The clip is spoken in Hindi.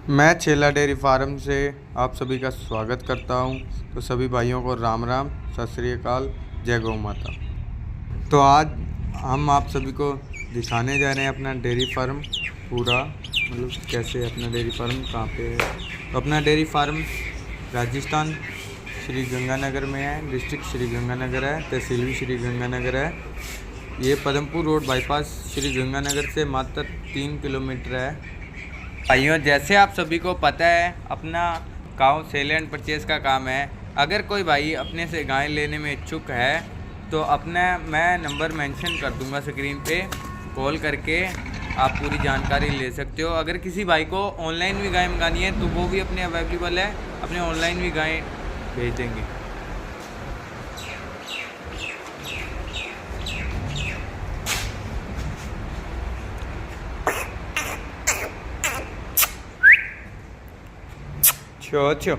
मैं छेला डेयरी फार्म से आप सभी का स्वागत करता हूं। तो सभी भाइयों को राम राम, सत श्री अकाल, जय गौ माता। तो आज हम आप सभी को दिखाने जा रहे हैं अपना डेयरी फार्म पूरा, मतलब कैसे अपना डेयरी फार्म कहाँ पे है। तो अपना डेयरी फार्म राजस्थान श्री गंगानगर में है, डिस्ट्रिक्ट श्री गंगानगर है, तहसील भी श्री गंगानगर है। ये पदमपुर रोड बाईपास श्री गंगानगर से मात्र 3 किलोमीटर है। भाइयों, जैसे आप सभी को पता है अपना काऊ सेल एंड परचेज का काम है। अगर कोई भाई अपने से गाय लेने में इच्छुक है तो अपना मैं नंबर मेंशन कर दूंगा स्क्रीन पे, कॉल करके आप पूरी जानकारी ले सकते हो। अगर किसी भाई को ऑनलाइन भी गाय मंगानी है तो वो भी अपने अवेलेबल है, अपने ऑनलाइन भी गाय भेज देंगे। अच्छा।